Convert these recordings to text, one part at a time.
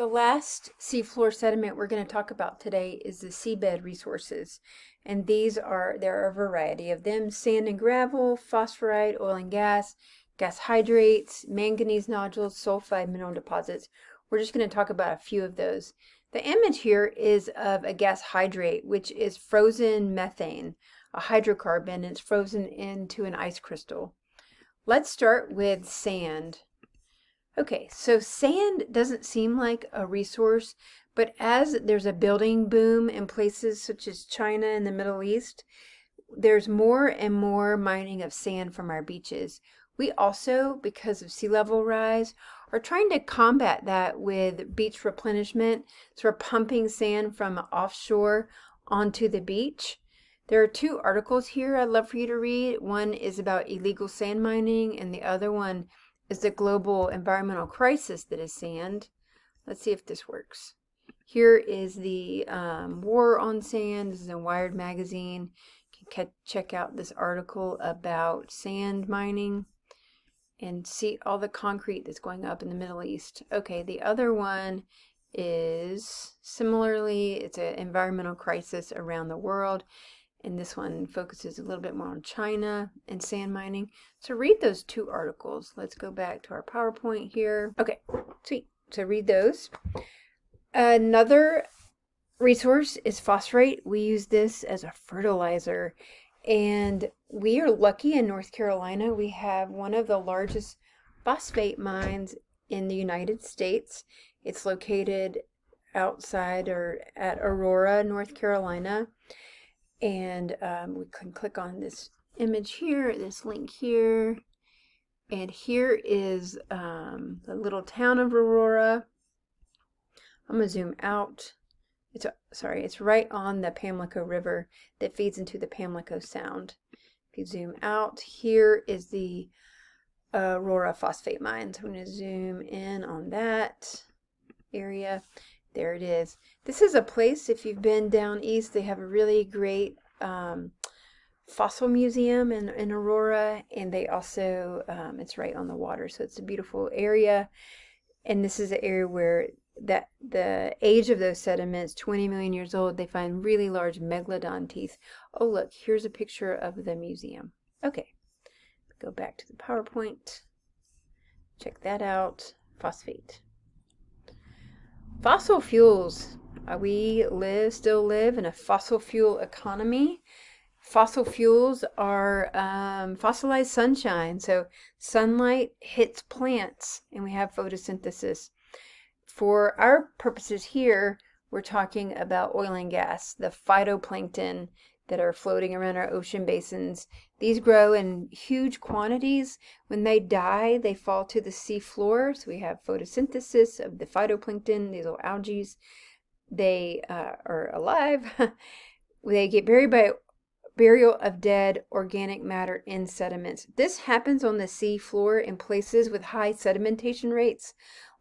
The last seafloor sediment we're going to talk about today is the seabed resources. And there are a variety of them: sand and gravel, phosphorite, oil and gas hydrates, manganese nodules, sulfide mineral deposits. We're just going to talk about a few of those. The image here is of a gas hydrate, which is frozen methane, a hydrocarbon, and it's frozen into an ice crystal. Let's start with sand. Okay, so sand doesn't seem like a resource, but as there's a building boom in places such as China and the Middle East, there's more and more mining of sand from our beaches. We also, because of sea level rise, are trying to combat that with beach replenishment. So we're pumping sand from offshore onto the beach. There are two articles here I'd love for you to read. One is about illegal sand mining, and the other one is the global environmental crisis that is sand. Let's see if this works. Here is the war on sand. This is in Wired magazine. You can check out this article about sand mining and see all the concrete that's going up in the Middle East. Okay, the other one is similarly, it's an environmental crisis around the world. And this one focuses a little bit more on China and sand mining. So read those two articles. Let's go back to our PowerPoint here. Okay, sweet. So read those. Another resource is phosphorite. We use this as a fertilizer. And we are lucky in North Carolina. We have one of the largest phosphate mines in the United States. It's located outside or at Aurora, North Carolina. And we can click on this image here, this link here. And here is the little town of Aurora. I'm going to zoom out. It's right on the Pamlico River that feeds into the Pamlico Sound. If you zoom out, here is the Aurora phosphate mine. So I'm going to zoom in on that area. There it is. This is a place, if you've been down east, they have a really great fossil museum in Aurora, and they also, it's right on the water, so it's a beautiful area. And this is an area where the age of those sediments, 20 million years old, they find really large megalodon teeth. Oh, look, here's a picture of the museum. Okay, go back to the PowerPoint. Check that out. Phosphate. Fossil fuels. We still live in a fossil fuel economy. Fossil fuels are fossilized sunshine. So sunlight hits plants and we have photosynthesis. For our purposes here, we're talking about oil and gas, the phytoplankton that are floating around our ocean basins. These grow in huge quantities. When they die, they fall to the sea floor. So we have photosynthesis of the phytoplankton, these little algae. They are alive. They get buried by burial of dead organic matter in sediments. This happens on the sea floor in places with high sedimentation rates,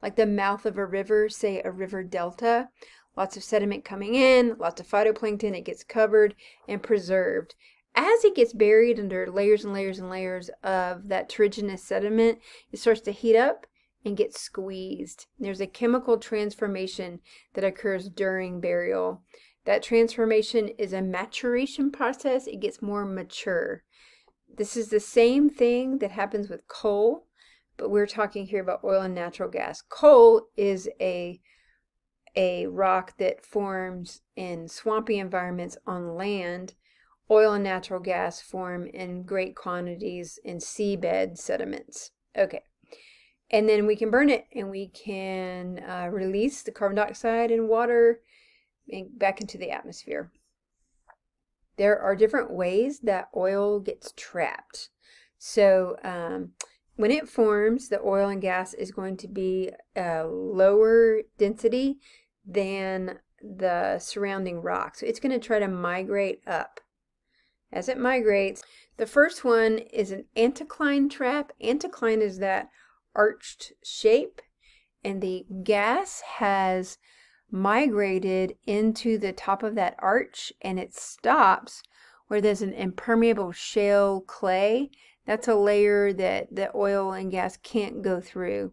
like the mouth of a river, say a river delta. Lots of sediment coming in, lots of phytoplankton, it gets covered and preserved. As it gets buried under layers and layers and layers of that terrigenous sediment, it starts to heat up and get squeezed. There's a chemical transformation that occurs during burial. That transformation is a maturation process. It gets more mature. This is the same thing that happens with coal, but we're talking here about oil and natural gas. Coal is a rock that forms in swampy environments on land. Oil and natural gas form in great quantities in seabed sediments. Okay. And then we can burn it and we can release the carbon dioxide and water back into the atmosphere. There are different ways that oil gets trapped. So when it forms, the oil and gas is going to be a lower density than the surrounding rock. So it's going to try to migrate up. As it migrates, the first one is an anticline trap. Anticline is that arched shape, and the gas has migrated into the top of that arch, and it stops where there's an impermeable shale clay. That's a layer that the oil and gas can't go through.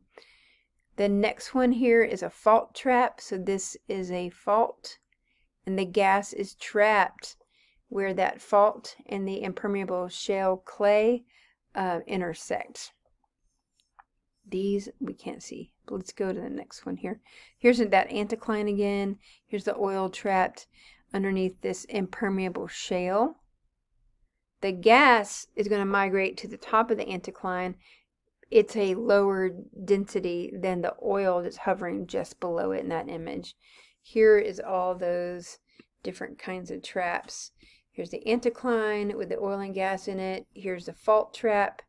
The next one here is a fault trap. So this is a fault, and the gas is trapped where that fault and the impermeable shale clay intersect. These we can't see, but let's go to the next one here. Here's that anticline again. Here's the oil trapped underneath this impermeable shale. The gas is going to migrate to the top of the anticline. It's a lower density than the oil that's hovering just below it in that image. Here is all those different kinds of traps. Here's the anticline with the oil and gas in it. Here's the fault trap.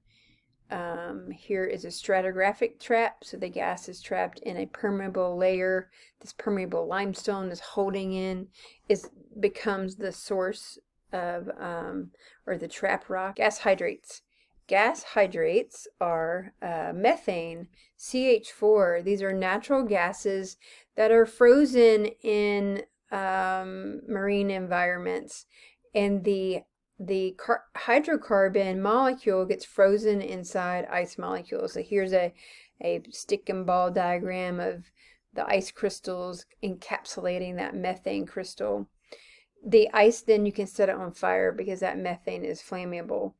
Here is a stratigraphic trap, so the gas is trapped in a permeable layer. This permeable limestone is holding in, becomes the source of, or the trap rock. Gas hydrates. Gas hydrates are methane, CH4. These are natural gases that are frozen in marine environments, and the hydrocarbon molecule gets frozen inside ice molecules. So here's a stick and ball diagram of the ice crystals encapsulating that methane crystal. The ice, then you can set it on fire because that methane is flammable.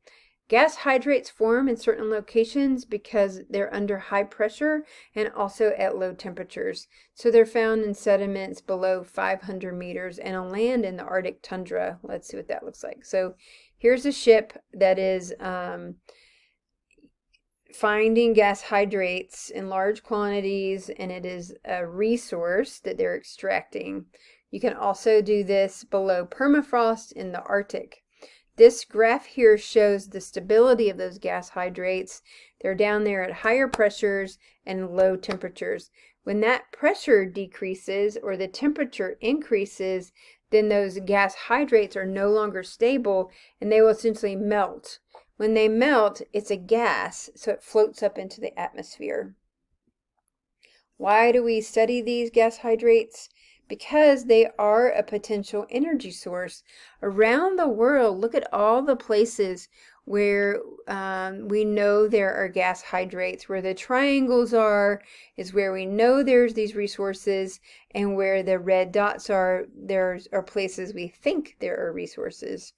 Gas hydrates form in certain locations because they're under high pressure and also at low temperatures. So they're found in sediments below 500 meters and on land in the Arctic tundra. Let's see what that looks like. So here's a ship that is finding gas hydrates in large quantities, and it is a resource that they're extracting. You can also do this below permafrost in the Arctic. This graph here shows the stability of those gas hydrates. They're down there at higher pressures and low temperatures. When that pressure decreases or the temperature increases, then those gas hydrates are no longer stable and they will essentially melt. When they melt, it's a gas, so it floats up into the atmosphere. Why do we study these gas hydrates? Because they are a potential energy source. Around the world, look at all the places where we know there are gas hydrates. Where the triangles are is where we know there's these resources, and where the red dots are, there are places we think there are resources.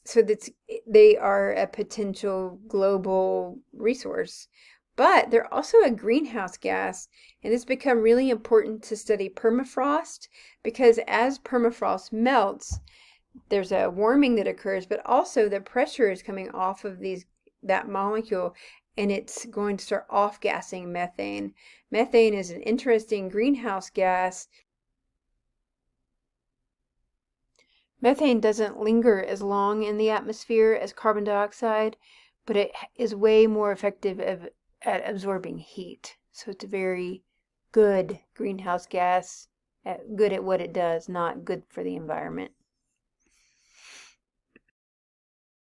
So they are a potential global resource. But they're also a greenhouse gas, and it's become really important to study permafrost because as permafrost melts, there's a warming that occurs, but also the pressure is coming off of that molecule, and it's going to start off-gassing methane. Methane is an interesting greenhouse gas. Methane doesn't linger as long in the atmosphere as carbon dioxide, but it is way more effective at absorbing heat. So it's a very good greenhouse gas, good at what it does, not good for the environment.